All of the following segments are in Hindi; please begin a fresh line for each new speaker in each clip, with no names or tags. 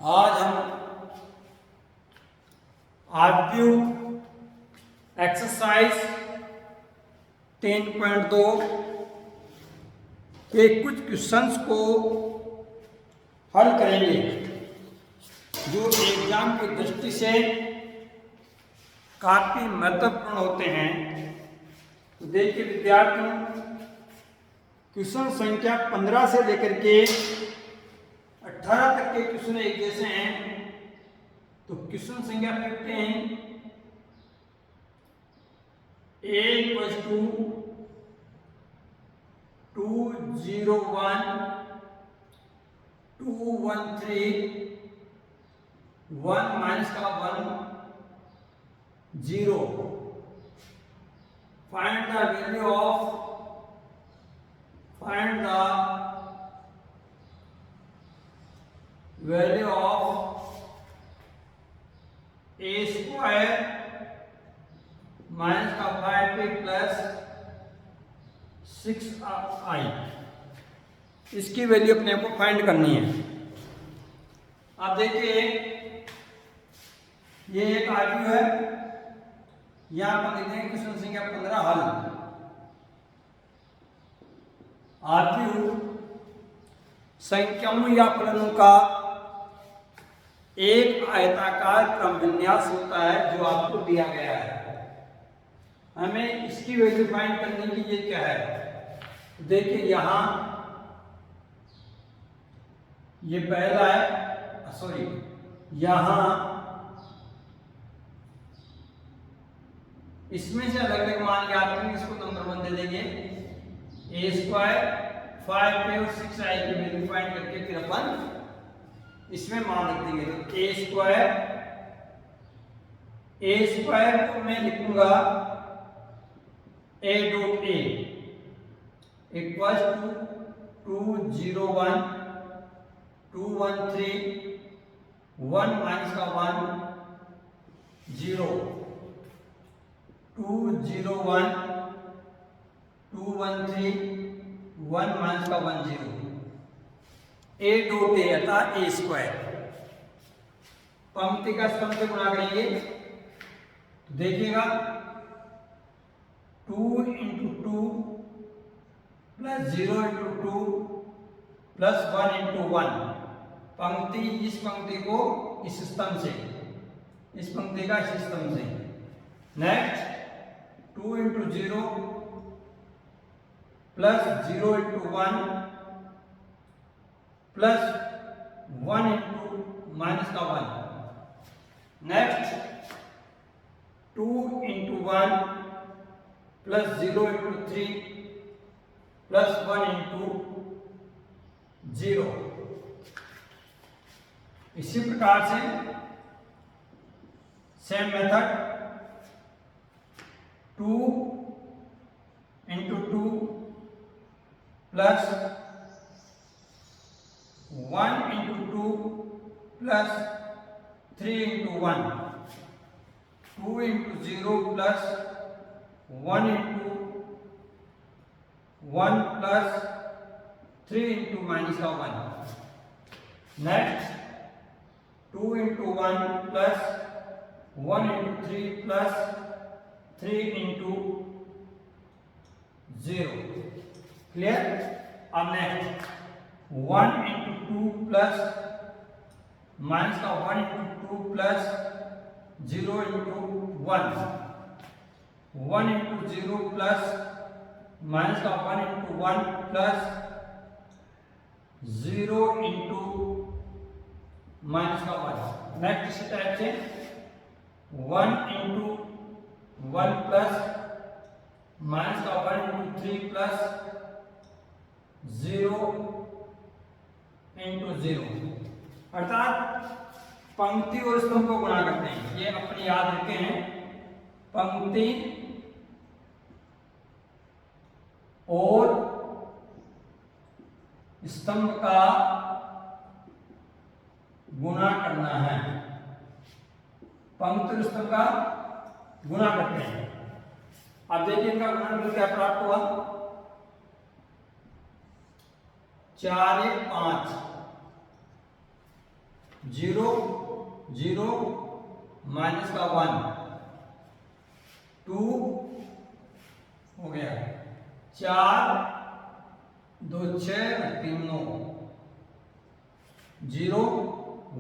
आज हम आर्ब्यूक एक्सरसाइज 10.2 के कुछ क्वेश्चंस को हल करेंगे जो एग्जाम की दृष्टि से काफी महत्वपूर्ण होते हैं। तो देखिए विद्यार्थियों, क्वेश्चन संख्या 15 से लेकर के 18 तक के क्वेश्चन एक जैसे हैं। तो क्वेश्चन संख्या 15, a = 201 213 1 माइनस का 1 0। Find the value of a square minus का 5p प्लस 6i। इसकी वैल्यू अपने को फाइंड करनी है। आप देखिए ये एक आर्ग्यू है, यहां पर लिख देंगे क्वेश्चन संख्या 15 हल। आर्ग्यू संख्याओं या फलनों का एक आयताकार क्रम विन्यास होता है जो आपको दिया गया है। हमें इसकी वैल्यू फाइंड करने की ये क्या है, देखिए यहां ये पहला है, सॉरी यहां इसमें से अलग अलग मान ज्ञात करेंगे, इसको नंबर 1 दे देंगे। a स्क्वायर 5p और 6i की वैल्यू फाइंड करके फिर अपन इसमें मान लिख देंगे। तो a स्क्वायर को मैं लिखूंगा a dot a equals to 201 213 1 minus का 1 0 201 213 1 माइनस का 1 0। a डॉट a अर्थात a स्क्वायर पंक्ति का स्तंभ से गुणा करेंगे तो देखिएगा 2 into 2 plus 0 into 2 plus 1 into 1। पंक्ति इस पंक्ति को इस स्तंभ से, इस पंक्ति का इस स्तंभ से। Next 2 into 0 plus 0 into 1 plus 1 into minus का 1। Next 2 into 1 plus 0 into 3 plus 1 into 0। इसी प्रकार से same method 2 into 2 plus 1 into 2 plus 3 into 1 2 into 0 plus 1 into 1 plus 3 into minus का 1। Next 2 into 1 plus 1 into 3 plus 3 into 0। Clear. अब नेक्स्ट 1 इंटू 2 प्लस माइनस का 1 into 2 plus 0 into 1 1 into 0 plus minus का 1 इंटू 1 प्लस 0 इंटू माइनस का 1। नेक्स्ट इसी टाइप से 1 इंटू 1 प्लस माइनस का 1 इंटू 3 प्लस 0 इंटू 0। अर्थात पंक्ति और स्तंभ को गुणा करते हैं। ये अपनी याद रखते हैं, पंक्ति और स्तंभ का गुणा करना है। पंक्ति और स्तंभ का गुणा करते हैं। अब देखिए इनका गुणनफल क्या प्राप्त हुआ, 4 1 5 0 0 माइनस का 1 2 हो गया, 4 2 6 3 9, 0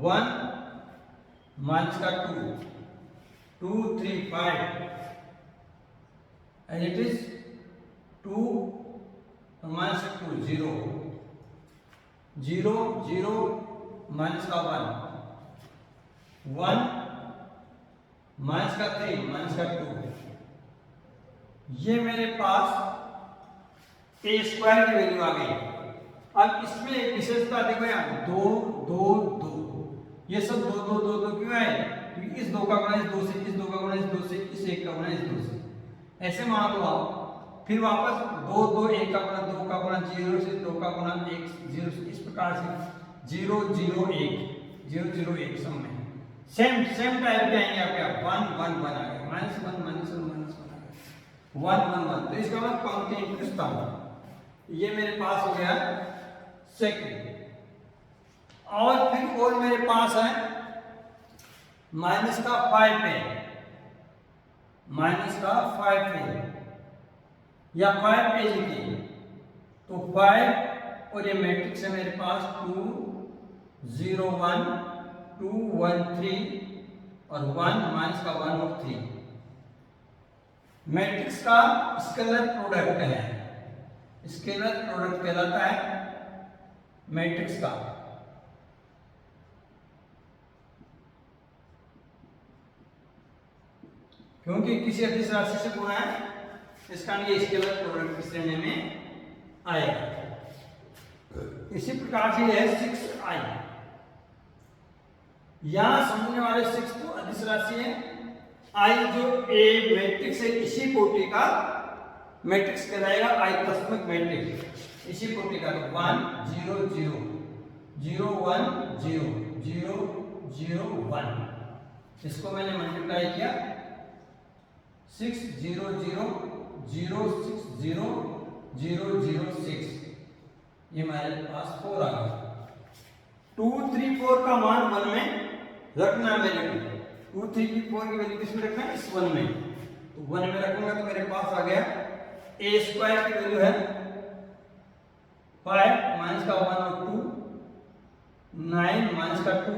1 माइनस का 2 2 3 5 and it is 2 minus 2 0 0 0 minus का 1 1 minus का 3 minus का 2, ये मेरे पास ए स्क्वायर की वैल्यू आ गई। अब इसमें एक विशेषता देखो यहाँ 2 2 2, ये सब 2 2 2 2 क्यों है? क्योंकि इस 2 का गुणा इस 2 से, इस 2 का गुणा इस 2 से, इस 1 का गुणा इस 2 से, ऐसे मान लो आप। फिर वापस 2 2 1 का गुणा 2 का गुणा 0 से 2 का गुणा 1 0 से, इस प्रकार से 0 0 1 0 0 1 सब में सेम टाइप के आएंगे आपके 1 1 1 आ गए, -1 -1 1 1 1, तो इसका मतलब पंक्ति इंटरेस्ट था। ये मेरे पास हो गया सेकंड। और फिर और मेरे पास है माइनस का 5 पे, माइनस का 5 पे या 5 पे लिखिए तो 5 और ये मैट्रिक्स है मेरे पास 2 0 1 2 1 3 और 1 माइनस का 1 और 3, मैट्रिक्स का स्केलर प्रोडक्ट है, स्केलर प्रोडक्ट कहलाता है मैट्रिक्स का। क्योंकि किसी अदिश राशि से गुणा है, इसका ये स्केलर प्रोडक्ट की श्रेणी में आएगा। इसी प्रकार से यह 6i, यहां समझने वाले 6 तो अदिश राशि है, i जो ए मैट्रिक्स है इसी कोटि का मैट्रिक्स कहलाएगा, आयतात्मक मैट्रिक्स इसी कोटि का। 1 0 0 0 1 0 0 0 1, इसको मैंने मल्टीप्लाई किया 6 0 0 0 6 0 0 0 6, ये मेरे पास 4 आ गया। 2 3 4 का मान 1 में रखना है मेरे को, 2 3 4 की वैल्यू किसमें रखना है? इस 1 में, तो 1 में रखूंगा तो मेरे पास आ गया ए स्क्वायर की वैल्यू है 5 माइनस का 1 और 2 9 माइनस का 2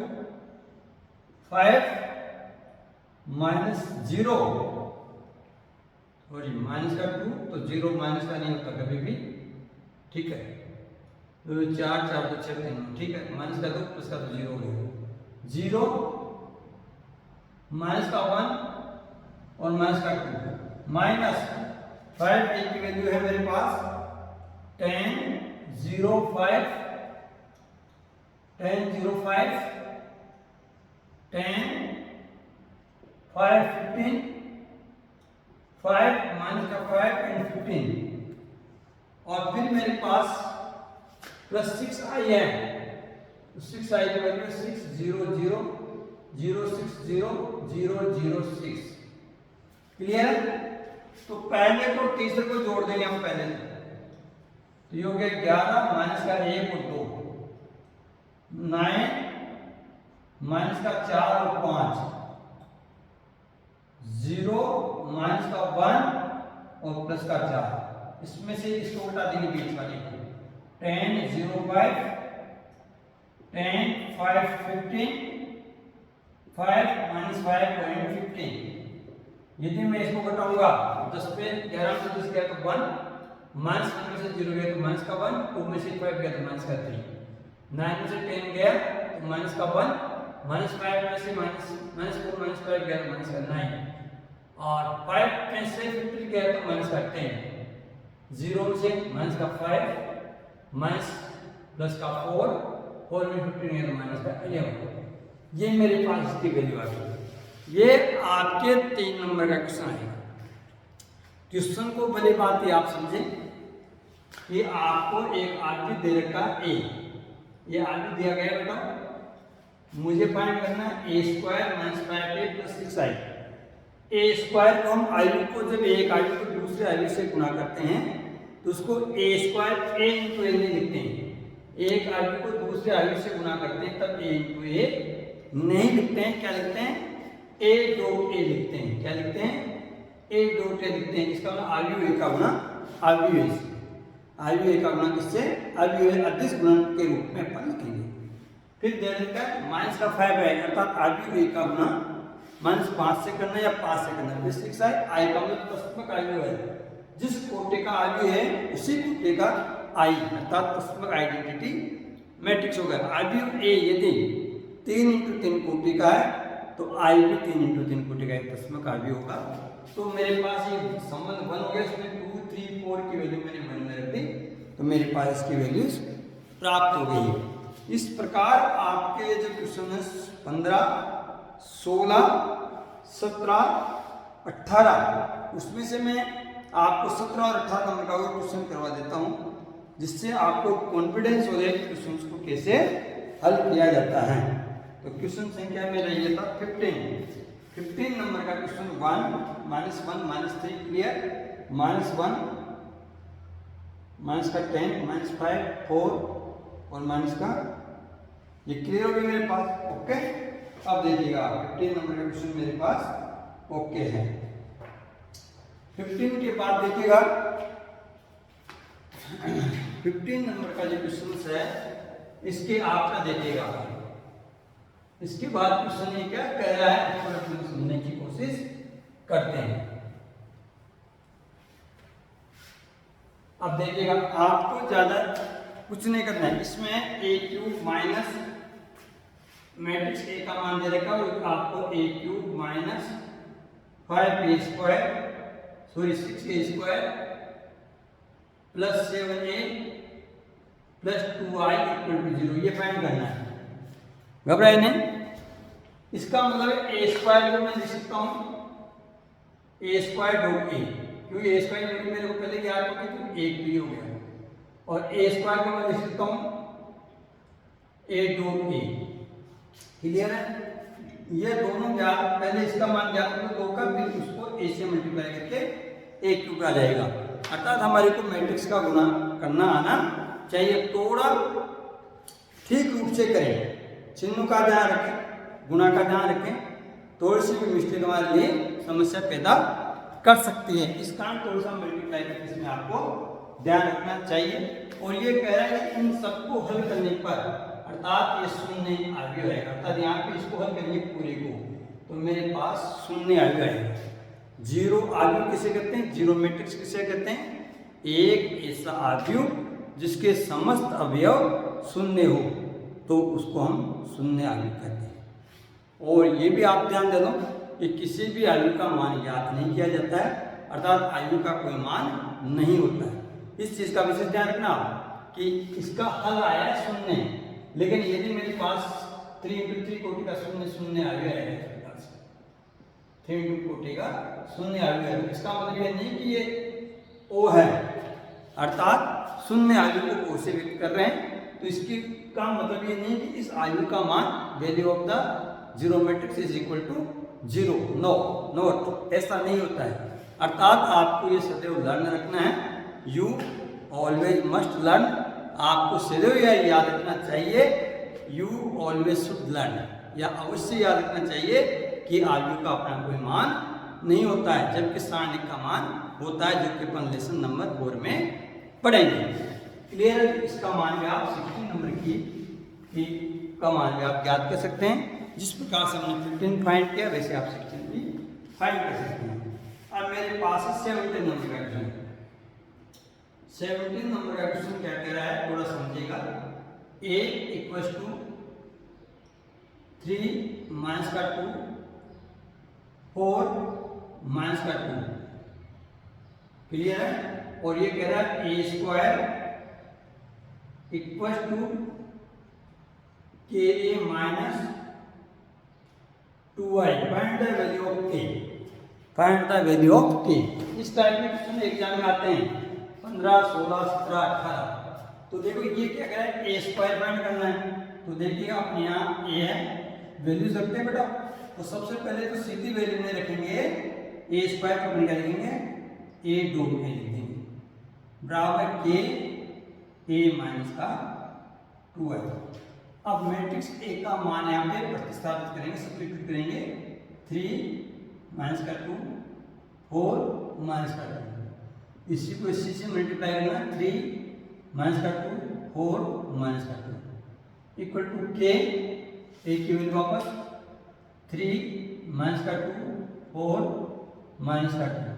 5 माइनस 0 और माइनस का 2, तो 0 माइनस का नहीं होता कभी भी, ठीक है। तो 4 4 तो 6 3, ठीक है। माइनस का 2 प्लस का तो 0 हो गया, 0 माइनस का 1 और माइनस का 2 माइनस 5 की वैल्यू है मेरे पास 10 0 5 10 0 5 10 5 15 5 माइनस का 5 एंड 15, और फिर मेरे पास प्लस 6i है, 6i की वैल्यू 6 0 0 0 6 0 0 0 6, क्लियर? तो पहले को तीसरे को जोड़ देंगे हम पहले, तो ये हो गया 11 माइनस का 1 और 2 9 माइनस का 4 और 5 0 माइनस का 1 और प्लस का 4, इसमें से इसको उल्टा देंगे बीच वाले को 10 0 5 10 5 15 5 माइनस 5 और 15, यदि मैं इसको घटाऊंगा 10 पे 11 से 10 गया तो 1, माइनस 1 में से 0 गया तो माइनस का 1, 2 में से 5 गया तो माइनस का 3, 9 में से 10 गया तो माइनस का 1, माइनस 5 में से माइनस 4 माइनस 5 गया तो माइनस का 9, और 5 में से 15 गया तो माइनस का 10, 0 में से माइनस का 5 माइनस प्लस का 4 में 15 गया तो माइनस का 11, ये मेरे पास इसकी वैल्यू आ गई। ये आपके 3 नंबर का क्वेश्चन आएगा। क्वेश्चन को भली बात ही आप समझें कि आपको एक आरपी दे रखा ए, ये आरपी दिया गया बेटा, मुझे फाइंड करना है A square minus 5a plus 6i। A square को हम आयु को जब एक आयु को दूसरे आयु से गुणा करते हैं तो उसको ए स्क्वायर a इंटू एन लिखते हैं, एक आयु को दूसरे आयु से गुना करते हैं तब a इंटू ए नहीं लिखते हैं, क्या लिखते हैं, a डॉट ए लिखते हैं। क्या लिखते हैं, a डॉट ए लिखते हैं। इसका मतलब आयु a का गुना आयु a से, आयु a का गुना किससे, आयु a अदिश गुणन के रूप में अपन लिखेंगे। फिर दे देता है माइनस का 5 है, अर्थात आयु a का गुना -5 से करना या 5 से करना। फिर 6 है, आई का मतलब तस्मक आयु है, जिस कोटि का आयु है उसी कोटि का आई, अर्थात तस्मक आइडेंटिटी मैट्रिक्स होगा। आयु a यदि 3 इंटू 3 कोटि का है तो आई भी 3 इंटू 3 कोटि का एक तस्मक आयु होगा। तो मेरे पास ये संबंध 1 हो गया, इसमें 2, 3, 4 की वैल्यू मैंने 1 में रख दी, तो मेरे पास इसकी वैल्यूज प्राप्त हो गई है। इस प्रकार आपके जो क्वेश्चन है 15, 16, 17, 18 उसमें से मैं आपको 17 और 18 नंबर का क्वेश्चन करवा देता हूँ, जिससे आपको कॉन्फिडेंस हो जाए कि क्वेश्चन को कैसे हल किया जाता है। तो क्वेश्चन संख्या मेरा ये था 15 नंबर का क्वेश्चन 1, -1, -3 क्लियर, -1, माइनस का 10, -5, 4 और माइनस का ये क्लियर हो गया मेरे पास। ओके, अब देखिएगा 15 नंबर का क्वेश्चन मेरे पास ओके है। 15 के बाद देखिएगा 15 नंबर का जो क्वेश्चन है इसके आपका देखिएगा, इसके बाद क्वेश्चन ये क्या कह रहा है और अपन समझने की कोशिश करते हैं। अब देखिएगा आपको ज्यादा कुछ नहीं करना है, इसमें a cube minus matrix a का मान दे रखा है और आपको a cube minus 5a square sorry 6a square plus 7a plus 2i equal to 0 ये फाइंड करना है। घबराए नहीं, इसका मतलब a स्क्वायर को मैं लिख सकता हूं a स्क्वायर डॉट a, क्योंकि a स्क्वायर वैल्यू मेरे को पहले याद होगी तो 1 भी हो गया, और a स्क्वायर को मैं लिख सकता हूं a डॉट a। क्लियर है, ये दोनों ज्ञात, पहले इसका मान ज्ञात करो 2 का, फिर उसको a से मल्टीप्लाई करके a क्यूब आ जाएगा, अर्थात हमारे को मैट्रिक्स का गुणा करना आना चाहिए। थोड़ा ठीक रूप से करें, चिन्हों का ध्यान रखें, गुणा का ध्यान रखें, थोड़ी सी भी मिस्टेक हमारे लिए समस्या पैदा कर सकती है, इस कारण थोड़ा सा मल्टीप्लाई करके इसमें आपको ध्यान रखना चाहिए। और ये कह रहा है कि इन सबको हल करने पर अर्थात ये शून्य आयु आएगा, अर्थात यहाँ पे इसको हल करेंगे पूरे को तो मेरे पास शून्य आयु आएगा। जीरो आयु किसे कहते हैं, जीरो मैट्रिक्स किसे कहते हैं, एक ऐसा आयु जिसके समस्त अवयव शून्य हो तो उसको हम शून्य आयु कहते हैं। और ये भी आप ध्यान दे दो कि किसी भी आयु का मान ज्ञात नहीं किया जाता है, अर्थात आयु का कोई मान नहीं होता है। इस चीज का विशेष ध्यान रखना कि इसका हल आया है शून्य, लेकिन यदि मेरे पास 3 इंटू 3 कोटि का शून्य आयु है, 3 इंटू कोटि का शून्य आयु है, इसका मतलब ये नहीं कि ये ओ है, अर्थात शून्य आयु को ओ से व्यक्त कर रहे हैं, तो इसकी का मतलब ये नहीं कि इस आयु का मान value of the zero matrix is equal to 0, no not, ऐसा नहीं होता है। अर्थात आपको ये सदैव लर्न रखना है, यू ऑलवेज मस्ट लर्न, आपको सदैव यह याद रखना चाहिए, यू ऑलवेज शुड लर्न, या अवश्य याद रखना चाहिए कि आयु का अपना कोई मान नहीं होता है, जबकि सारणिक का मान होता है, जो कि अपन लेसन नंबर 4 में पढ़ेंगे। क्लियर है, इसका मान भी आप 16 नंबर की का मान भी आप याद कर सकते हैं। जिस प्रकार से हमने 15 फाइंड किया वैसे आप 16 भी फाइंड कर सकते हैं। अब मेरे पास 17 नंबर का क्वेश्चन, 17 नंबर का क्वेश्चन क्या कह रहा है थोड़ा समझिएगा। a इक्वल्स टू 3 माइनस का 2 4 माइनस का 2, क्लियर है। और ये कह रहा है a square equals to ka minus 2i, find the value of k, find the value of k। इस टाइप में क्वेश्चन एग्जाम में आते हैं 15, 16, 17, 18। तो देखो ये क्या कह रहा है, a स्क्वायर फाइंड करना है, तो देखिए अपने यहाँ a है, वैल्यूज रखते हैं बेटा, तो सबसे पहले तो सीधी वैल्यू में रखेंगे a स्क्वायर को अपन क्या लिखेंगे, a डॉट a लिखेंगे बराबर k a माइनस का 2 है। अब मैट्रिक्स ए का मान यहाँ पे प्रतिस्थापित करेंगे, सब्स्टिट्यूट करेंगे। 3 माइनस का 2 4 माइनस का 2, इसी को इसी से मल्टीप्लाई करना। 3 माइनस का 2 4 माइनस का 2 इक्वल टू के, ए की वैल्यू वापस 3 माइनस का 2 4 माइनस का 2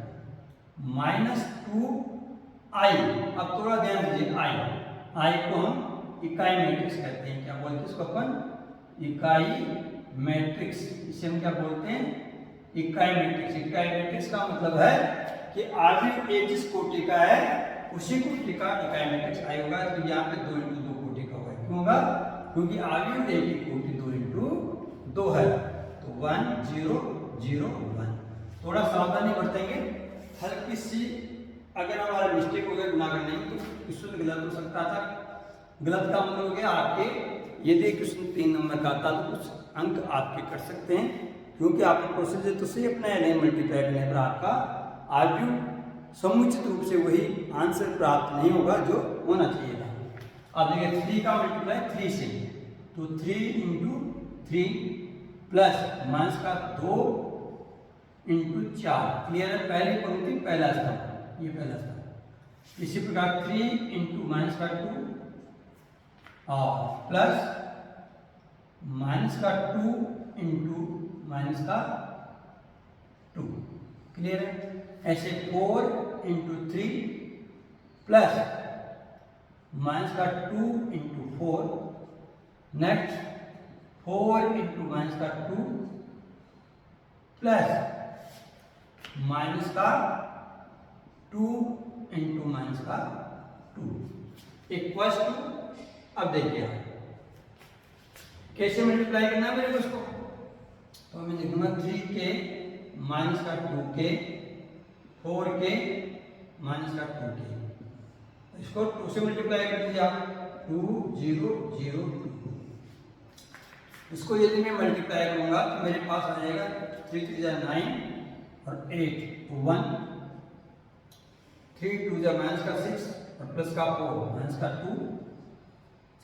माइनस 2 आई। अब थोड़ा ध्यान दीजिए, आई को हम इकाई मैट्रिक्स कहते हैं। क्या बोलते हैं इसको अपन? इकाई मैट्रिक्स। इसे हम क्या बोलते हैं? इकाई मैट्रिक्स। इकाई मैट्रिक्स का मतलब है कि आर्बिट ए जिस कोटि का है उसी कोटि का इकाई मैट्रिक्स आई होगा। तो यहाँ पे 2 × 2 कोटि का होगा। क्यों होगा? क्योंकि आर्बिट ए की कोटि 2 × 2 है। तो 1 0 0 1। थोड़ा सावधानी बरतेंगे, हल्की सी अगर हमारा मिस्टेक हो गया गुना करने में तो क्वेश्चन गलत हो सकता था। गलत का मतलब हो गया आपके, यदि क्वेश्चन 3 नंबर का आता तो कुछ अंक आपके कट सकते हैं, क्योंकि आपने प्रोसीजर तो सही अपना है, मल्टीप्लाई करने पर आपका आर्ग्यू समुचित रूप से वही आंसर प्राप्त नहीं होगा जो होना चाहिए था। अब देखिए 3 का मल्टीप्लाई 3 से, तो 3 × 3 प्लस माइनस का 2 × 4। क्लियर है? पहली पंक्ति पहला स्तंभ, ये पहला स्तंभ। इसी प्रकार 3 × माइनस का 2 और प्लस माइनस का 2 × माइनस का 2। क्लियर है? ऐसे 4 × 3 प्लस माइनस का 2 × 4। नेक्स्ट 4 × माइनस का 2 प्लस माइनस का 2 × माइनस का 2 इक्वल्स टू। अब देखिए कैसे मल्टीप्लाई करना है मेरे को इसको, तो मैं लिखूंगा 3k माइनस का 2k 4k माइनस का 2k। इसको 2 से मल्टीप्लाई कर दीजिए आप, 2 0 0 2। इसको यदि मैं मल्टीप्लाई करूंगा तो मेरे पास आ जाएगा 3 3 9 और 8 1, 3 2 माइनस का 6 और प्लस का 4 माइनस का 2,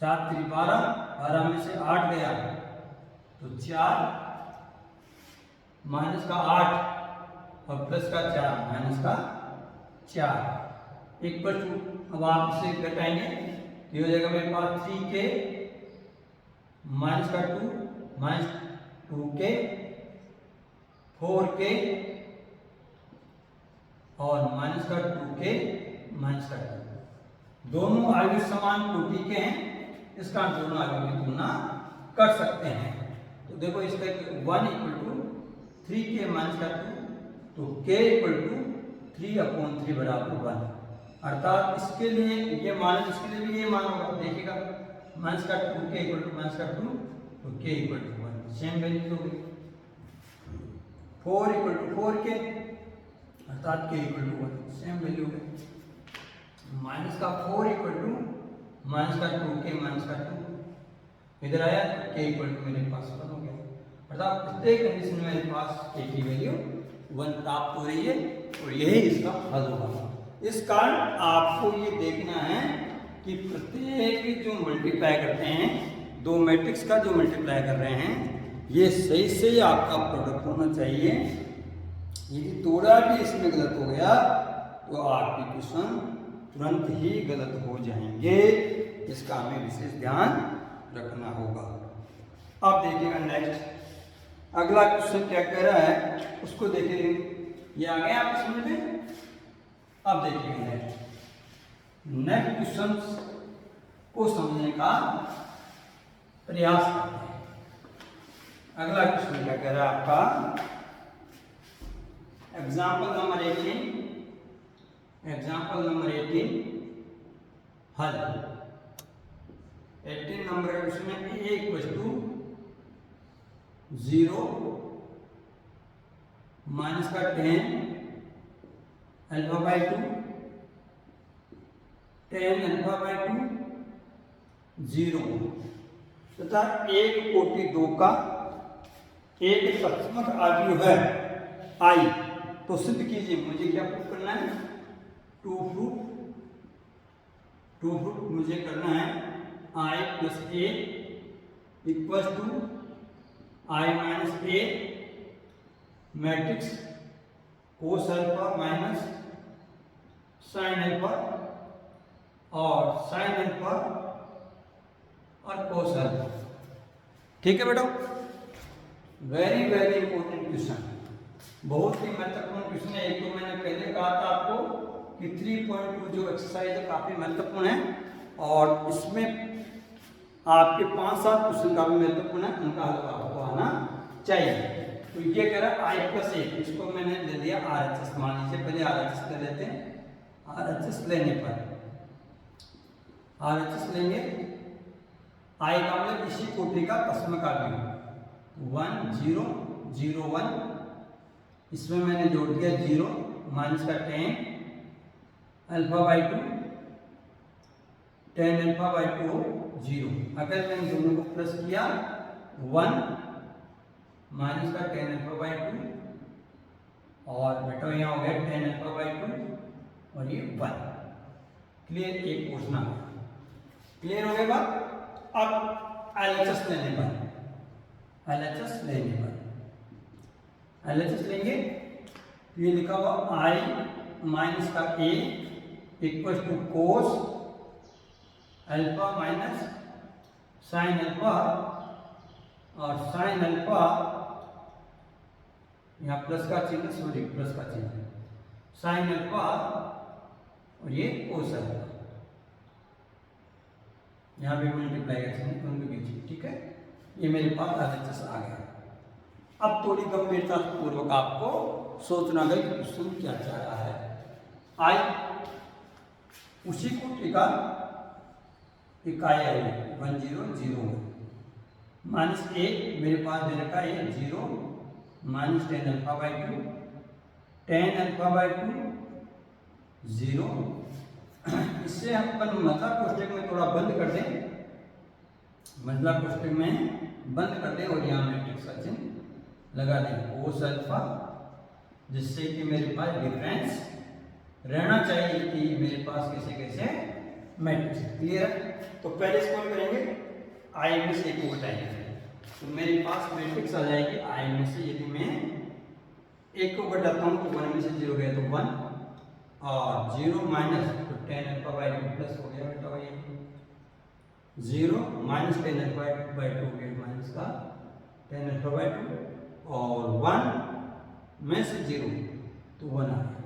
4 3 12, 12 में से 8 गया तो 4 माइनस का 8 और प्लस का 4 माइनस का 4 इक्वल टू। अब आप इसे घटाएंगे तो ये हो जाएगा मेरे पास 3k माइनस का 2 माइनस 2k 4k और माइनस का 2k माइनस का 2। दोनों आयु समान कोटि के हैं, इसका दोनों आयु की तुलना कर सकते हैं। तो देखो इसका 1 = 3k माइनस का 2, तो k = 3/3 बराबर 1। अर्थात इसके लिए ये मान, इसके लिए भी ये मान होगा। देखिएगा माइनस का 2k = माइनस का 2, तो k = 1, सेम वैल्यू हो गई। 4 = 4k अर्थात k = 1, सेम वैल्यू हो गई। माइनस का 4 = माइनस का 2k माइनस का 2 इधर आया तो k = मेरे पास 1 हो गया। अर्थात प्रत्येक कंडीशन में मेरे पास k की वैल्यू 1 प्राप्त हो रही है और यही इसका हल होगा। इस कारण आपको ये देखना है कि प्रत्येक जो मल्टीप्लाई करते हैं, दो मैट्रिक्स का जो मल्टीप्लाई कर रहे हैं, ये सही से आपका प्रोडक्ट होना चाहिए। यदि थोड़ा भी इसमें गलत हो गया तो आपकी क्वेश्चन तुरंत ही गलत हो जाएंगे। इसका हमें विशेष ध्यान रखना होगा। अब देखिएगा नेक्स्ट अगला क्वेश्चन क्या कह रहा है उसको देखिए। ये आ गया आप समझ में। अब देखिएगा नेक्स्ट क्वेश्चन को समझने का प्रयास करते हैं। अगला क्वेश्चन क्या कह रहा है आपका, एग्जाम्पल नंबर 18 हल। 18 नंबर का क्वेश्चन है a = 0 माइनस का 10 α/2 10 α/2 0 तथा एक कोटि 2 का एक सकारात्मक आव्यूह है I, तो सिद्ध कीजिए। मुझे क्या प्रूफ करना है? टू प्रूफ मुझे करना है I plus A equal to I minus A matrix cos alpha minus sine alpha और साइन अल्फा और कोस अल्फा। ठीक है बेटा, वेरी वेरी इंपॉर्टेंट क्वेश्चन, बहुत ही महत्वपूर्ण क्वेश्चन है। एक तो मैंने पहले कहा था आपको कि 3.2 जो एक्सरसाइज है काफी महत्वपूर्ण है और इसमें आपके 5-7 क्वेश्चन काफी महत्वपूर्ण है, उनका हल आपको आना चाहिए। तो ये कह रहा है आई प्लस ए, इसको मैंने ले लिया आर एच एस, मान लीजिए पहले आर एच एस ले लेते हैं। आर एच एस लेने पर आर एच एस लेंगे, आई का मतलब इसी कोटि का पश्चिम का भी 1 0 0 1, इसमें मैंने जोड़ दिया 0 माइनस का 10 अल्फा बाई 2 10 अल्फा बाई 2 0। अगर मैंने दोनों को प्लस किया 1 माइनस का 10 अल्फा बाई 2 और बेटा यहाँ हो गया 10 अल्फा बाई 2 और ये 1। क्लियर, एक पूछना क्लियर हो गया बात। अब एलएचएस लेने पर एलएचएस लेंगे तो ये लिखा हुआ आई माइनस का A equal to cos alpha minus sine alpha और साइन अल्फा, यहाँ प्लस का चिन्ह, सॉरी प्लस का चिन्ह, साइन अल्फा और ये कोस अल्फा, यहाँ पे मल्टीप्लाई का चिन्ह उनके बीच में। ठीक है, ये मेरे पास एलएचएस आ गया। अब थोड़ी गंभीरता पूर्वक आपको सोचना गई कि क्वेश्चन क्या चाह रहा है। आई उसी को टीका इकाई आई 1 0 0 1 माइनस ए मेरे पास दे रखा है 0 minus 10 alpha by 2 10 alpha by 2 0। इससे हम अपन मतलब कोष्टक में थोड़ा बंद कर दें, मतलब कोष्टक में बंद कर दें और यहाँ मैट्रिक्स का चिन्ह लगा दें कोस अल्फा, जिससे कि मेरे पास डिफरेंस रहना चाहिए कि मेरे पास कैसे कैसे मैट्रिक्स। क्लियर है, तो पहले इसको करेंगे आई में से एक को घटाएंगे तो मेरे पास मैट्रिक्स आ जाएगी आई में से। यदि मैं एक को घटाता हूँ तो 1 में से 0 गया तो 1 और 0 माइनस तो 10 अल्फा बाई 2 प्लस हो गया बेटा, ये 0 माइनस 10 अल्फा बाई 2 गया माइनस का 10 अल्फा बाई 2 और 1 में से 0 तो 1 आ गया।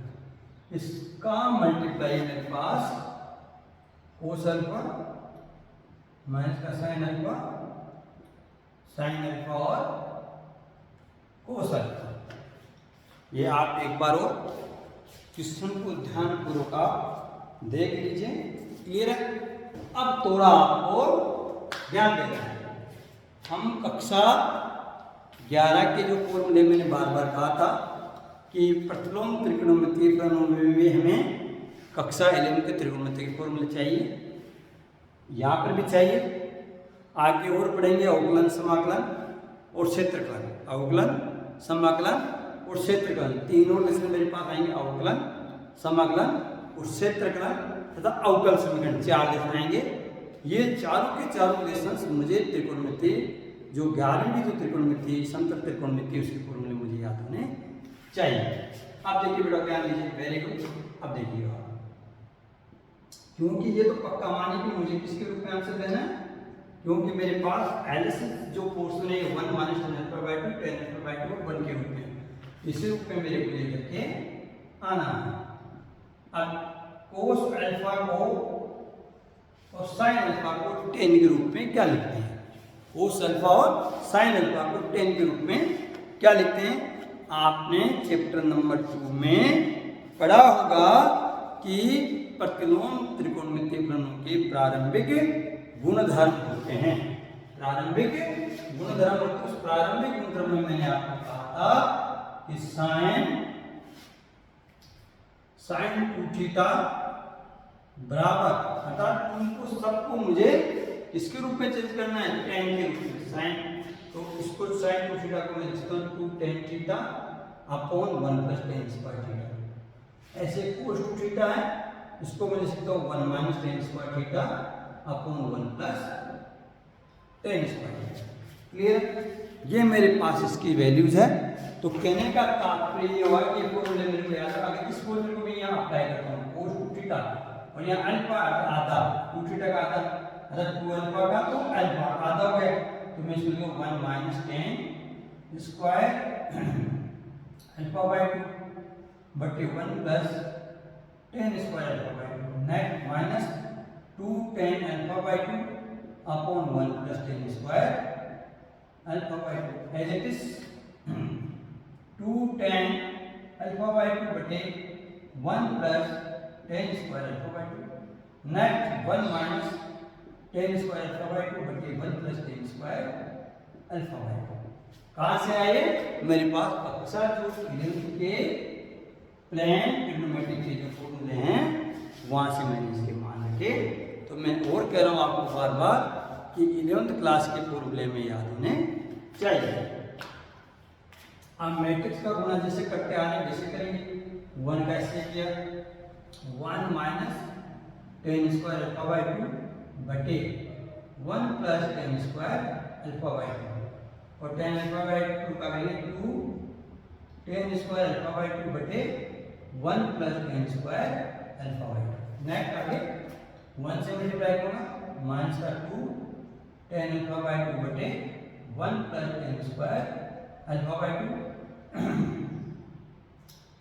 इसका मल्टीप्लाई मेरे पास कोस अल्फा माइनस का साइन अल्फा और कोस अल्फा। ये आप एक बार और क्वेश्चन को ध्यानपूर्वक आप देख लीजिए। क्लियर है, अब थोड़ा आपको ध्यान देना है। हम कक्षा 11 के जो फॉर्मूले मैंने बार बार कहा था कि प्रतिलोम त्रिकोणमितीय प्रणाली में हमें कक्षा 11 के त्रिकोणमितीय के फॉर्मूले चाहिए, यहाँ पर भी चाहिए, आगे और पढ़ेंगे अवकलन समाकलन और क्षेत्रफल, अवकलन समाकलन और क्षेत्रफल, तीनों लेसन मेरे पास आएंगे, अवकलन समाकलन और क्षेत्रफल तथा अवकल समीकरण, 4 लेसन आएंगे। ये चारों के चारों लेसन मुझे त्रिकोणमितीय जो 11वीं जो त्रिकोणमितीय समतल त्रिकोणमितीय उसके फॉर्मूले मुझे याद होने चाहिए। अब देखिए बेटा, ध्यान दीजिए, वेरी गुड। अब देखिएगा, क्योंकि ये तो पक्का मानिए कि मुझे किसके रूप में आंसर देना है, क्योंकि मेरे पास एलएचएस जो पोर्शन है 1 minus 10 alpha by 2 10 alpha by 2 1 के रूप में, इसी रूप में मेरे को लेकर के आना है। अब कोस अल्फा को और साइन अल्फा को 10 के रूप में क्या लिखते हैं, कोस अल्फा और साइन अल्फा को 10 के रूप में क्या लिखते हैं। आपने चैप्टर नंबर 2 में पढ़ा होगा कि प्रतिलोम त्रिकोणमितीय फलनों के प्रारंभिक गुणधर्म होते हैं। प्रारंभिक गुणधर्म, उस प्रारंभिक गुणधर्म में मैंने आपको कहा था कि साइन 2 थीटा बराबर, अर्थात उनको सबको मुझे इसके रूप में चेंज करना है, tan के रूप में साइन, तो इसको साइन 2 थीटा को मैं लिखता हूँ 2 tan theta upon 1 plus tan square theta. ऐसे cos 2 थीटा है, इसको मैं लिख सकता हूँ 1 minus tan square theta upon 1 plus 10 square. Clear? ये मेरे पास इसकी वैल्यूज है। तो कहने का तात्पर्य ये हुआ कि फॉर्मूले मेरे को याद रखा। इस फॉर्मूले को मैं यहाँ अप्लाई करता हूँ, cos 2 थीटा और यहाँ अल्फा आधा, 2 थीटा का आधा, अगर 2 अल्फा का तो अल्फा आधा हो गया। तो मैं इसको लिखूँ 1 माइनस 10 स्क्वायर अल्फा बाई 2 बटे 1 plus 10 square alpha by 2 net minus 2 10 alpha by 2 upon 1 plus 10 square alpha by 2 as it is 2 10 alpha by 2 बटे 1 plus 10 square alpha by 2 net 1 minus 10 square alpha by 2 बटे 1 प्लस 10 स्क्वायर अल्फा बाई 2। कहाँ से आए? मेरे पास अक्सर जो इलेवेंथ के प्लेन ट्रिग्नोमेट्रिक के जो फॉर्मूले हैं वहाँ से मैंने इसके मान रखे। तो मैं और कह रहा हूँ आपको बार बार कि 11th क्लास के फॉर्मूले में याद होने चाहिए। अब मैट्रिक्स का गुणा जैसे करते आ रहे हैं वैसे करेंगे। 1 का ऐसे किया 1 माइनस 10 स्क्वायर अल्फा बाई 2 बटे 1 प्लस 10 स्क्वायर अल्फा बाई 2 और 10 अल्फा बाई 2 का वैल्यू 2 10 स्क्वायर अल्फा बाई 2 बटे 1 plus 10 square alpha by 2। Next आगे 1 से मल्टीप्लाई करूँगा माइनस का 2 10 अल्फा बाई 2 बटे 1 plus 10 square alpha by 2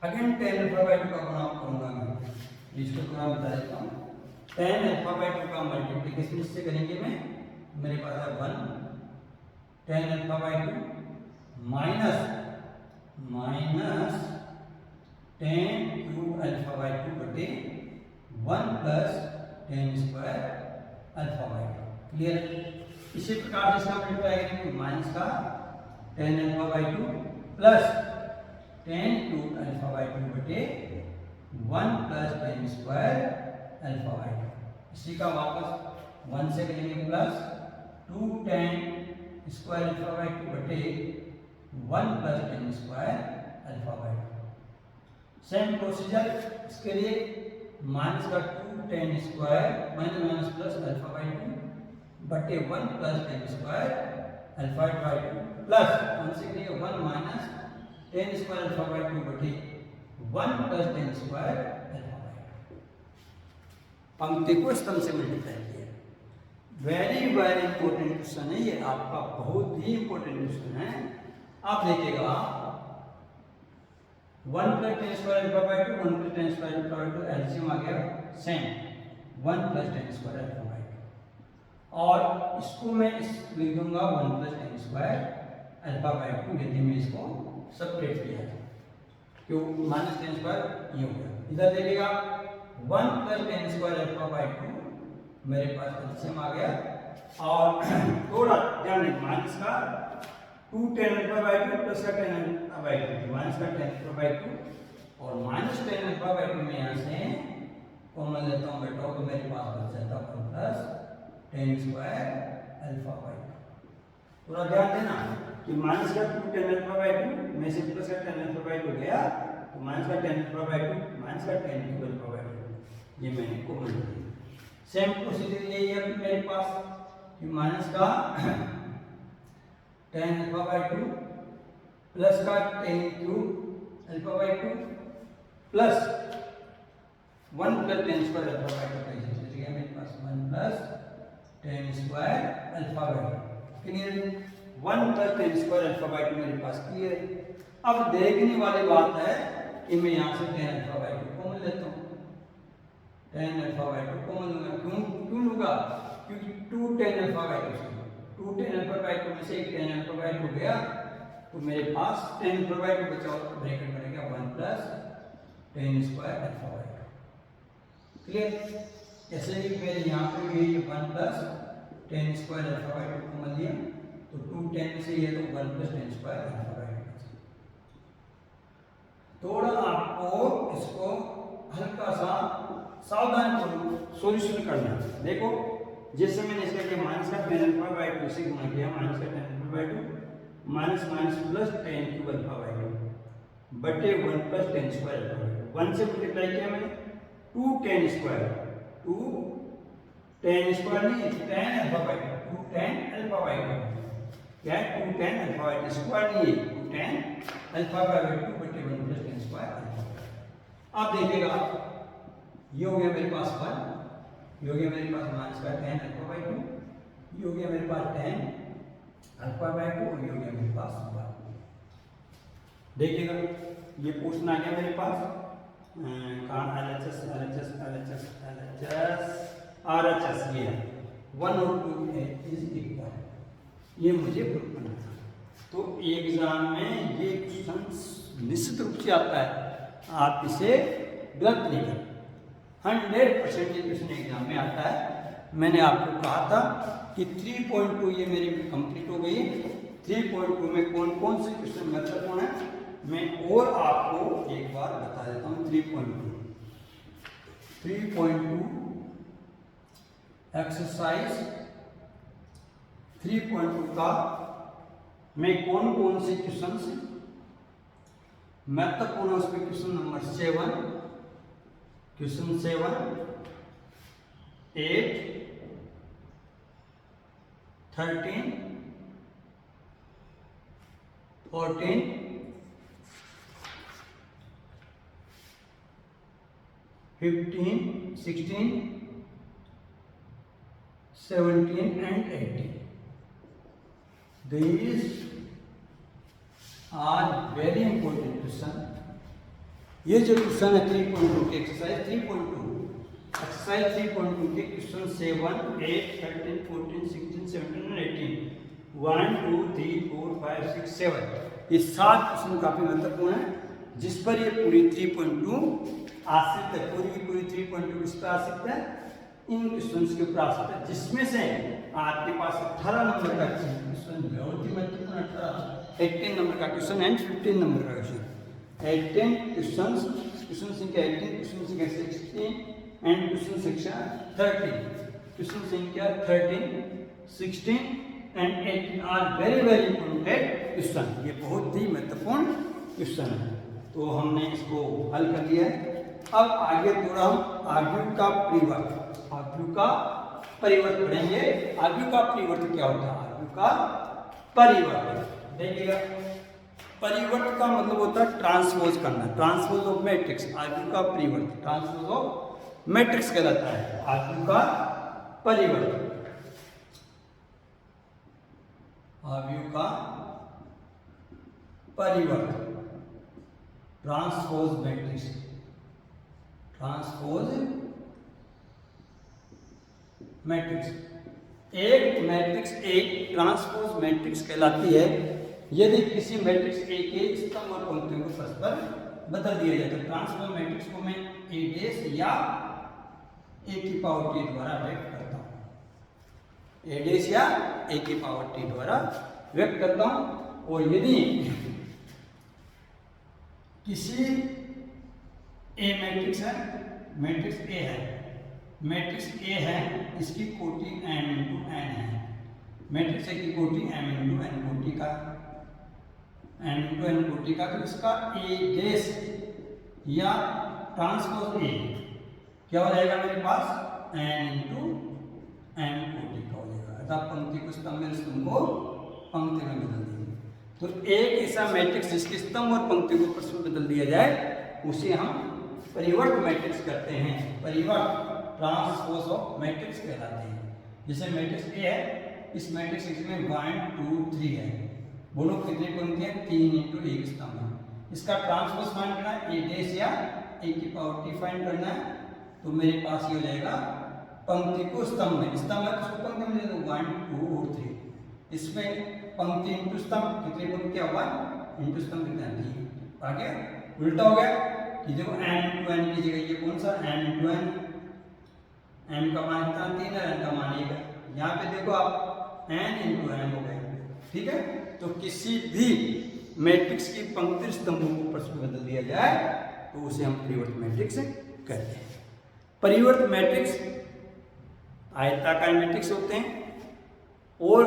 again 10 alpha by 2 का गुणा करूँगा मैं, इसको गुणा बता देता हूँ। 10 अल्फा बाई 2 का मल्टीप्लिकेशन इससे करेंगे मैं, मेरे पास है 1 10 alpha by 2 minus 10 cube alpha by 2 बटे 1 plus 10 square alpha by 2। Clear? इसी प्रकार से इसका मल्टीप्लाई करेंगे माइनस का 10 alpha by 2 plus 10 cube alpha by 2 बटे 1 प्लस 10 स्क्वायर अल्फा बाई 2। इसी का वापस 1 से करेंगे प्लस 2 10 स्क्वायर अल्फा बाई 2 बटे 1 plus 10 square alpha by 2। Same procedure इसके लिए माइनस का 2 10 square minus plus alpha by 2 बटे 1 plus 10 square alpha by 2 plus 1 से करिए 1 माइनस 10 स्क्वायर अल्फा बाई 2 बटे 1 प्लस 10 स्क्वायर अल्फा बाई 2। पंक्ति को स्तंभ से मल्टीप्लाई किया। वेरी वेरी इंपॉर्टेंट क्वेश्चन है ये, आपका बहुत ही इंपॉर्टेंट क्वेश्चन है। आप देखिएगा 1 plus 10 square alpha by 2 1 plus 10 square alpha by 2 LCM आ गया same 1 plus 10 square alpha by 2 और इसको मैं लिख दूंगा 1 प्लस 10 स्क्वायर अल्फा बाई 2 यदि मैं इसको सेपरेट किया क्यों माइनस 10 स्क्वायर ये हो गया। इधर देखिएगा 1 प्लस 10 स्क्वायर अल्फा बाई 2 मेरे पास एलसीएम आ गया और थोड़ा ध्यान दें माइनस का 2 10 अल्फा बाई 2 प्लस का 10 अल्फा बाई 2 माइनस का 10 अल्फा बाई 2 और माइनस 10 अल्फा बाई 2 में यहाँ से कॉमन लेता हूँ बेटा तो मेरे पास बच जाता है 1 प्लस 10 स्क्वायर अल्फा बाई 2। थोड़ा ध्यान देना कि माइनस का 2 10 अल्फा बाई 2 में से प्लस का 10 अल्फा बाई 2 गया तो माइनस का 10 अल्फा बाई 2 माइनस का 10 क्यूब अल्फा बाई 2 ये मैंने कॉमन ले लिया। सेम प्रोसीजर यही है मेरे पास कि माइनस का 10 अल्फा बाई 2 प्लस का 10 cube alpha by 2 plus 1 plus 10 square alpha by 2 कैसे चल गया मेरे पास 1 plus 10 square alpha by 2। Clear? 1 plus 10 square alpha by 2 मेरे पास क्लियर है। अब देखने वाली बात है कि मैं यहाँ से 10 अल्फा बाई 2 कॉमन लेता हूँ 10 अल्फा बाई 2 कॉमन लूंगा। क्यों लूंगा? क्योंकि 2 10 अल्फा बाई 2 2 10 अल्फा बाई 2 में से एक 10 अल्फा बाई 2 गया तो मेरे पास 10 अल्फा बाई 2 बचा और ब्रैकेट बनेगा 1 plus 10 square alpha by 2। Clear? ऐसे ही मेरे यहाँ पे भी 1 plus 10 square alpha by 2 common लिया तो 2 10 में से ये तो 1 प्लस 10 स्क्वायर अल्फा बाई 2। थोड़ा आपको इसको हल्का सा सावधान सॉल्यूशन करना है। देखो जैसे मैंने इसका किया माइनस का 10 अल्फा बाई 2 से गुणा किया माइनस का 10 alpha by 2 minus minus plus 10 cube alpha by 2 बटे 1 प्लस 10 स्क्वायर अल्फा बाई 2 1 से मल्टीप्लाई किया मैंने 2 10 स्क्वायर 2 10 स्क्वायर नहीं 10 alpha by 2 tan alpha by 2 क्या है 2 tan अल्फा बाई 2 स्क्वायर नहीं है 2 tan अल्फा बाई 2 बटे 1 प्लस tan स्क्वायर अल्फा। अब देखिएगा ये हो गया मेरे पास 1, ये हो गया मेरे पास माइनस का tan अल्फा बाई 2, ये हो गया मेरे पास tan अल्फा बाई 2 और ये हो गया मेरे पास 1। देखिएगा ये पोर्शन आ गया मेरे पास कहाँ LHS RHS ये है 1 और 2 इज इक्वल, ये मुझे प्रूव करना था। तो एग्जाम में ये क्वेश्चन निश्चित रूप से आता है, आप इसे गलत नहीं कर 100% ये क्वेश्चन एग्जाम में आता है। मैंने आपको कहा था कि 3.2 ये मेरी कंप्लीट हो गई। 3.2 में कौन कौन से क्वेश्चन महत्वपूर्ण है मैं और आपको एक बार बता देता हूँ। 3.2 एक्सरसाइज 3.2 का मैं कौन कौन से क्वेश्चन महत्वपूर्ण उसमें question number 7, question 7, 8, 13, 14, 15, 16, 17 and 18. These are very important question. ये जो क्वेश्चन है 3.2 के एक्सरसाइज 3.2 के क्वेश्चन 7, 8, 13, 14, 16, 17 और 18 1, 2, 3, 4, 5, 6, 7 ये 7 क्वेश्चन काफी महत्वपूर्ण है जिस पर ये पूरी 3.2 आश्रित है। पूरी की पूरी 3.2 किस पर आश्रित है? इन क्वेश्चंस के ऊपर आश्रित है, जिसमें से आपके पास 18 नंबर का क्वेश्चन बहुत ही महत्वपूर्ण 18 नंबर का क्वेश्चन एंड 15 नंबर का क्वेश्चन 18 क्वेश्चन संख्या 18, क्वेश्चन संख्या 16 एंड क्वेश्चन संख्या 13, क्वेश्चन संख्या 13, 16 and 18 are very very important question. ये बहुत ही महत्वपूर्ण क्वेश्चन है। तो हमने इसको हल कर लिया है। अब आगे थोड़ा हम आव्यूह का परिवर्त पढ़ेंगे। आव्यूह का परिवर्त क्या होता है? आव्यूह का परिवर्त देखिएगा, परिवर्त का मतलब होता है ट्रांसपोज करना, ट्रांसपोज ऑफ मैट्रिक्स। आव्यूह का परिवर्त ट्रांसपोज ऑफ मैट्रिक्स कहलाता है। आव्यूह का परिवर्त, आव्यूह का परिवर्त ट्रांसपोज मैट्रिक्स, ट्रांसपोज मैट्रिक्स। एक मैट्रिक्स एक ट्रांसपोज मैट्रिक्स कहलाती है यदि किसी मैट्रिक्स ए के स्तंभ और पंक्तियों को परस्पर बदल दिया जाए। तो ट्रांसपोज मैट्रिक्स को मैं ए डेश या ए की पावर टी द्वारा व्यक्त करता हूँ, ए डेश या ए की पावर टी द्वारा व्यक्त करता हूँ। और यदि किसी ए मैट्रिक्स है, मैट्रिक्स ए है, मैट्रिक्स ए है, इसकी कोटि m इंटू n है। मैट्रिक्स ए की कोटि m इंटू n कोटि का, m इंटू n कोटि का, तो इसका ए डेश या ट्रांसपोज ए क्या हो जाएगा मेरे पास n इंटू n कोटि का हो जाएगा। अर्थात पंक्ति को स्तंभ में, स्तंभ को पंक्ति में बदल देंगे। तो एक ऐसा मैट्रिक्स जिसके स्तंभ और पंक्ति को परस्पर बदल दिया जाए उसे हम परिवर्त मैट्रिक्स करते हैं। परिवर्त ट्रांसपोज ऑफ मैट्रिक्स कहलाते हैं। जैसे मैट्रिक्स ए है, इस मैट्रिक्स में 1, 2, 3 है, बोलो कितनी पंक्ति है? 3 इंटू एक स्तंभ है। इसका ट्रांसपोज फाइंड करना है, ए डेश या ए की पावर टी फाइंड करना है। तो मेरे पास ये हो जाएगा पंक्ति को स्तंभ में, स्तंभ है तो उसको पंक्ति में दे दो 1, 2 और 3। इसमें पंक्ति इंटू स्तंभ कितनी पंक्तियां? 1 इंटू स्तंभ कितना? 3। आगे उल्टा हो गया कि देखो n इंटू n की जगह ये कौन सा n इंटू n, n का मान कितना? 3 है, n का मान 1 है। यहाँ पे देखो आप n इंटू n हो गए, ठीक है। तो किसी भी मैट्रिक्स की पंक्ति स्तंभों को परस्पर बदल दिया जाए तो उसे हम परिवर्त मैट्रिक्स कहते हैं। परिवर्त मैट्रिक्स आयताकार मैट्रिक्स होते हैं और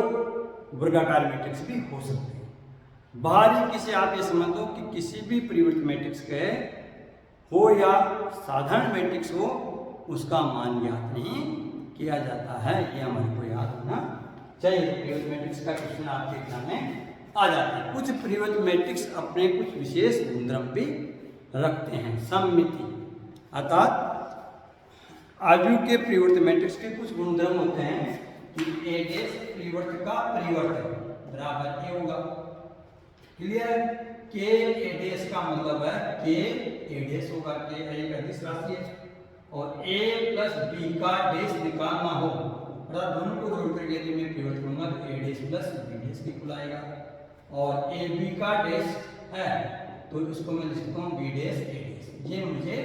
वर्गाकार मैट्रिक्स भी हो सकते हैं। बारीकी से आप ये समझ लो कि किसी भी परिवर्त मैट्रिक्स के हो या साधारण मैट्रिक्स हो, उसका मान ज्ञात नहीं किया जाता है। ये हमारे को याद होना चाहिए तो पिवट मैट्रिक्स का क्वेश्चन आपके एग्जाम में आ जाते हैं। कुछ पिवट मैट्रिक्स अपने कुछ विशेष गुणधर्म भी रखते हैं। सममिति अर्थात आव्यूह के परिवर्त मैट्रिक्स के कुछ गुणधर्म होते हैं कि ए डैश परिवर्त का परिवर्त बराबर ए होगा। क्लियर? के ए डैश का मतलब है के ए डैश होगा, के एक अदिश राशि है और ए प्लस बी का डैश निकालना हो अर्थात दोनों को जोड़ करके यदि मैं परिवर्त करूंगा तो ए डैश प्लस बी डैश बिल्कुल आएगा और ए बी का डैश है तो इसको मैं लिख सकता हूँ बी डैश ए डैश। ये मुझे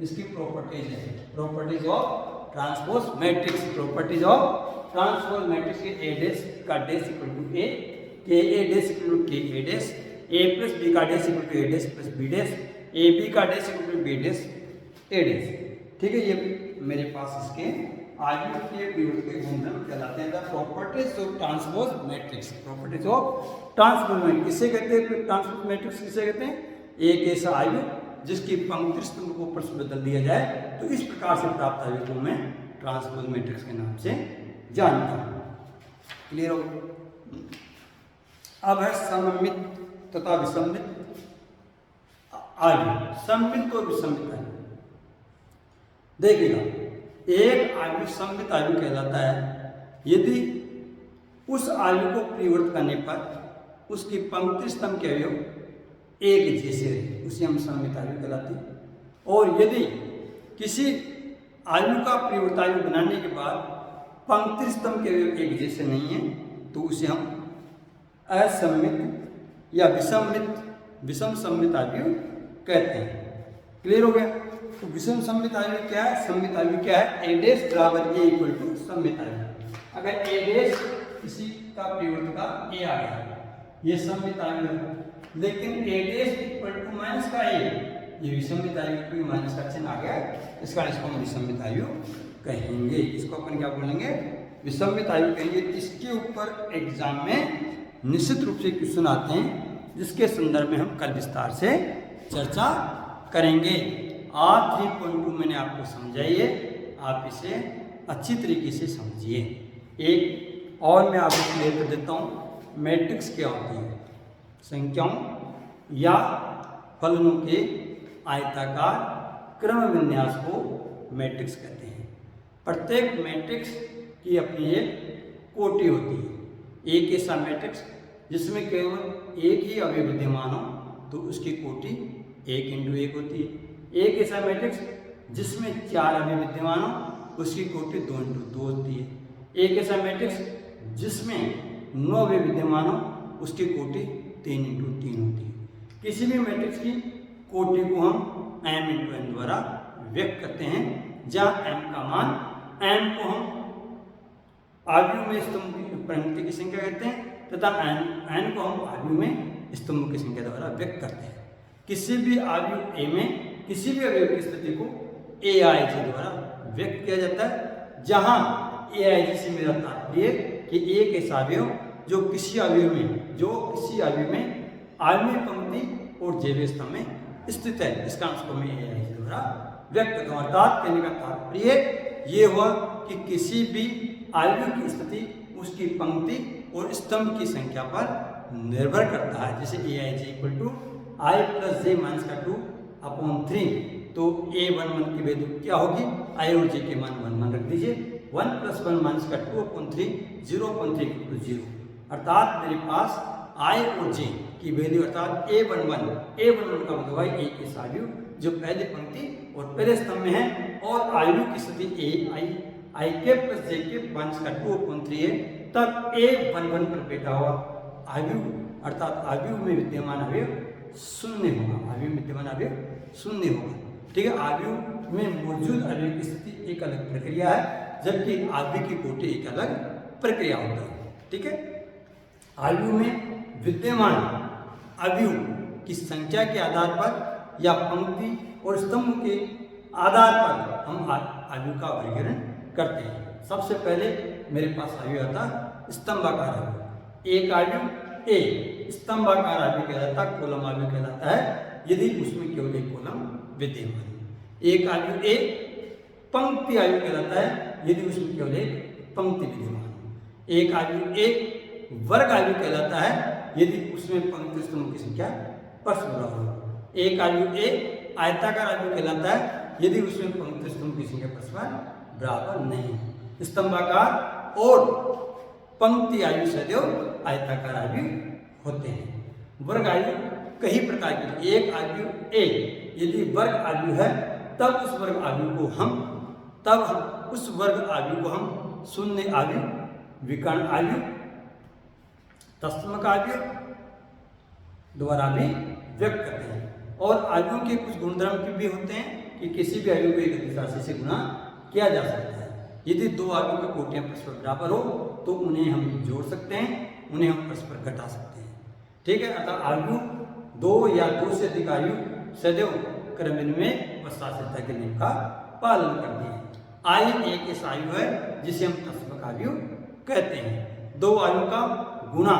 इसकी प्रॉपर्टीज है, properties of transpose matrix. Properties of transpose matrix के ए डैश का dash equal to A, K A dash equal to K A dash, A plus B का dash equal to A dash plus B dash, A B का dash equal to B dash A dash. ठीक है, ये मेरे पास इसके आव्यूह के परिवर्त के गुणधर्म कहलाते हैं। The properties of transpose matrix. Properties of transpose matrix किसे कहते हैं? ट्रांसपोज मैट्रिक्स किसे कहते हैं? एक ऐसा आव्यूह जिसकी पंक्ति स्तंभ को ऊपर से बदल दिया जाए तो इस प्रकार से प्राप्त आव्यूह को मैं ट्रांसपोज मैट्रिक्स के नाम से जानता हूं। क्लियर हो? अब है सममित तथा विसम्मित आव्यूह। सममित और विसम्मित आव्यूह देखिएगा, एक आव्यूह सममित आव्यूह कहलाता है यदि उस आव्यूह को परिवर्त करने पर उसकी पंक्ति स्तंभ के अवयव एक जैसे रहे, उसे हम सममित आव्यूह कहलाते हैं। और यदि किसी आव्यूह का परिवर्त आव्यूह बनाने के बाद पंक्ति स्तंभ के अवयव एक जैसे नहीं है तो उसे हम असम्मित या विषम सम्मित आव्यूह कहते हैं। क्लियर हो गया? तो विषम सम्मित आव्यूह क्या है? सम्मित आव्यूह क्या है? ए डैश बराबर ए इक्वल टू सम्मित आव्यूह। अगर ए डैश किसी का परिवर्त का ए आ गया, ये सम्मित आव्यूह है, लेकिन ए डैश इक्वल टू माइनस का ए, ये विसम्मित आव्यूह क्योंकि माइनस का चिन्ह आ गया, इसका इसको हम विसम्मित आव्यूह कहेंगे। इसको अपन क्या बोलेंगे? विसम्मित आव्यूह कहेंगे। इसके ऊपर एग्जाम में निश्चित रूप से क्वेश्चन आते हैं जिसके संदर्भ में हम कल विस्तार से चर्चा करेंगे। आज 3.2 मैंने आपको समझाई है, आप इसे अच्छी तरीके से समझिए। एक और मैं आपको क्लियर कर देता हूँ, मैट्रिक्स क्या होती है? संख्याओं या फलनों के आयताकार क्रम विन्यास को मैट्रिक्स कहते हैं। प्रत्येक मैट्रिक्स की अपनी एक कोटि होती है। एक ऐसा मैट्रिक्स जिसमें केवल एक ही अवयव विद्यमान हो तो उसकी कोटि 1 इंटू 1 होती है। एक ऐसा मैट्रिक्स जिसमें 4 अवयव विद्यमान हो उसकी कोटि 2 इंटू 2 होती है। एक ऐसा मैट्रिक्स जिसमें 9 अवयव विद्यमान हो उसकी कोटि 3 इंटू 3 होती है। किसी भी मैट्रिक्स की कोटि को हम m इंटू n द्वारा व्यक्त करते हैं, जहाँ m का मान, m को हम आव्यूह में स्तंभ की पंक्ति की संख्या कहते हैं तथा n को हम आव्यूह में स्तंभ की संख्या द्वारा व्यक्त करते हैं। किसी भी आव्यूह a में किसी भी अवयव की स्थिति को aij द्वारा व्यक्त किया जाता है, जहाँ aij से मेरा तात्पर्य कि एक ऐसा अवयव जो किसी आव्यूह में आव्यूह पंक्ति और जैव स्तंभ में स्थित है, इसका उसको मैं aij द्वारा व्यक्त करता हूँ। अर्थात कहने का तात्पर्य ये हुआ कि किसी भी आव्यूह की स्थिति उसकी पंक्ति और स्तंभ की संख्या पर निर्भर करता है। जैसे aij equal to i plus j minus का 2 अपॉन 3, तो a11 की वैल्यू क्या होगी? i और j के मान 1 1 रख दीजिए। 1 प्लस 1 माइनस का 2 अपॉन 3, 0.3 इक्वल टू 0। अर्थात मेरे पास i और j की वैल्यू अर्थात a11 का मतलब है एक ऐसा आव्यूह जो पहले पंक्ति और पहले स्तंभ में है और आव्यूह की स्थिति i के प्लस j के माइनस का 2 अपॉन 3 है, तब a11 पर बैठा हुआ आव्यूह अर्थात आव्यूह में विद्यमान अवयव शून्य होगा। आव्यूह में विद्यमान अवयव शून्य होगा। ठीक है, आव्यूह में मौजूद अवयव की स्थिति एक अलग प्रक्रिया है, जबकि आव्यूह की कोटि एक अलग प्रक्रिया होता है। ठीक है, आव्यूह में विद्यमान अवयव की संख्या के आधार पर या पंक्ति और स्तंभ के आधार पर हम आव्यूह का वर्गीकरण करते हैं। सबसे पहले मेरे पास आव्यूह आता है स्तंभाकार आव्यूह। एक आव्यूह ए स्तंभाकार आव्यूह कहलाता है, कॉलम आव्यूह कहलाता है यदि उसमें केवल एक कॉलम विद्यमान है। एक आव्यूह ए पंक्ति आव्यूह कहलाता है यदि उसमें केवल एक पंक्ति विद्यमान है। एक आयु एक वर्ग आयु कहलाता है यदि उसमें पंक्ति स्तंभ की संख्या परस्पर बराबर हो। एक आयु एक आयताकार आयु कहलाता है यदि उसमें पंक्ति स्तंभ की संख्या परस्पर बराबर नहीं। स्तंभाकार और पंक्ति आयु सदैव आयताकार आयु होते हैं। वर्ग आयु कई प्रकार की, एक आयु एक यदि वर्ग आयु है तब उस वर्ग आयु को हम शून्य आयु, विकर्ण आयु, तत्समक आयु द्वारा भी व्यक्त करते हैं। और आयुओं के कुछ गुणधर्म भी होते हैं कि किसी भी आयु को एक अधिक राशि से गुणा किया जा सकता है। यदि दो आयु की कोटियां परस्पर बराबर हो तो उन्हें हम जोड़ सकते हैं, उन्हें हम परस्पर घटा सकते हैं। ठीक है, अतः आयु दो या दो से अधिक आयु सदैव क्रमन्वय व शास्त्रता के नियम का पालन करती है। आयु एक ऐसा आयु है जिसे हम तत्समक आयु कहते हैं। दो आयु का गुणा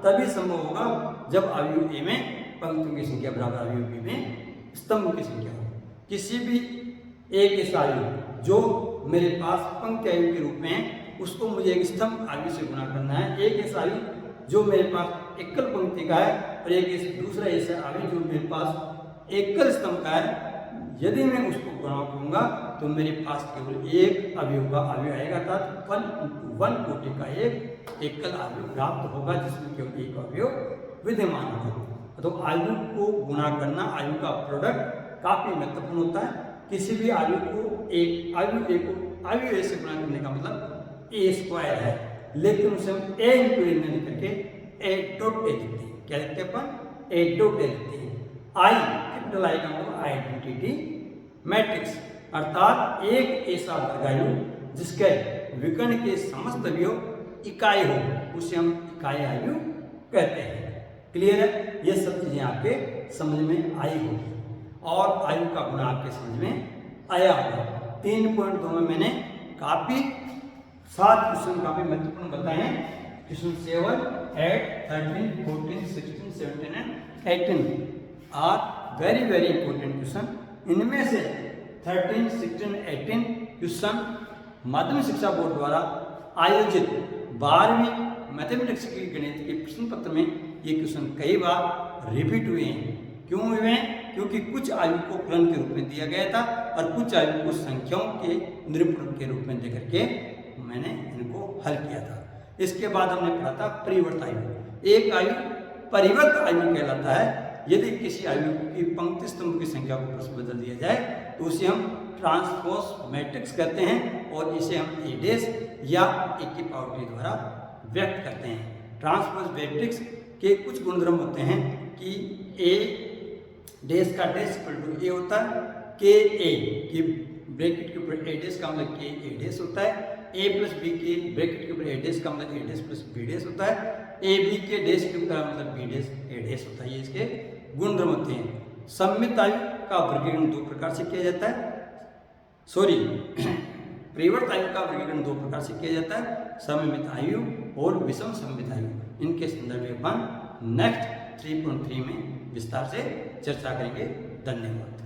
तभी संभव होगा जब आयु ए में पंक्तियों की संख्या बराबर आयु बी में स्तंभ की संख्या हो। किसी भी एक ऐसा आयु जो मेरे पास पंक्ति आयु के रूप में है उसको मुझे एक स्तंभ आयु से गुणा करना है। एक ऐसा आयु जो मेरे पास एकल पंक्ति का है और एक दूसरा ऐसा आयु जो मेरे पास एकल स्तंभ का है, यदि मैं उसको गुणा करूंगा तो मेरे पास केवल एक अवयव का आयु आएगा, अर्थात 1 कोटि का एक एकल आयु प्राप्त होगा जिसमें केवल एक अवयव विद्यमान होगा। तो आयु को गुणा करना, आयु का प्रोडक्ट काफी महत्वपूर्ण होता है। किसी भी आयु को आयु ए से गुणा करने का मतलब ए स्क्वायर है, लेकिन उसे हम ए इंटू ए नहीं करके ए डॉट ए लिखते हैं। क्या लिखते हैं अपन? ए डॉट ए लिखते हैं। आई कैपिटल आई का मतलब आइडेंटिटी मैट्रिक्स, अर्थात एक ऐसा वर्ग आयु जिसके विकर्ण के समस्त अवयव इकाई हो उसे हम इकाई आयु कहते हैं। क्लियर है? ये सब चीजें आपके समझ में आई होगी और आयु का गुणा आपके समझ में आया होगा। 3.2 में मैंने काफी 7 क्वेश्चन काफी महत्वपूर्ण बताए हैं। Question 7, 8, 13, 14, 16, 17 and 18 are very very important question. इनमें से 13, 16, 18 क्वेश्चन माध्यमिक शिक्षा बोर्ड द्वारा आयोजित 12वीं मैथमेटिक्स की गणित के प्रश्न पत्र में ये क्वेश्चन कई बार रिपीट हुए हैं। क्यों हुए हैं? क्योंकि कुछ आयु को फलन के रूप में दिया गया था और कुछ आयु को संख्याओं के निरूपण के रूप में देकर के मैंने इनको हल किया था। इसके बाद हमने पढ़ा था परिवर्त आयु। एक आयु परिवर्त आयु कहलाता है यदि किसी आयु की पंक्ति स्तंभ की संख्या को परस्पर बदल दिया जाए तो उसे हम ट्रांसपोज मैट्रिक्स कहते हैं और इसे हम ए डैश या ए की पावर टी द्वारा व्यक्त करते हैं। ट्रांसपोज मैट्रिक्स के कुछ गुणधर्म होते हैं कि ए डैश का डैश इक्वल टू ए होता है, के ए की ब्रैकेट के ऊपर ए डैश का मतलब के ए डैश होता है, ए प्लस बी के ब्रैकेट के ऊपर ए डैश का मतलब ए डैश प्लस बी डैश होता है, ए बी के डैश के ऊपर मतलब बी डैश ए डैश होता है। ये इसके गुणधर्म होते हैं। सममित आयु का वर्गीकरण दो प्रकार से किया जाता है, परिवर्त आयु का वर्गीकरण दो प्रकार से किया जाता है, सममित आयु और विषम सममित आयु। इनके संदर्भ में अपन नेक्स्ट 3.3 में विस्तार से चर्चा करेंगे। धन्यवाद।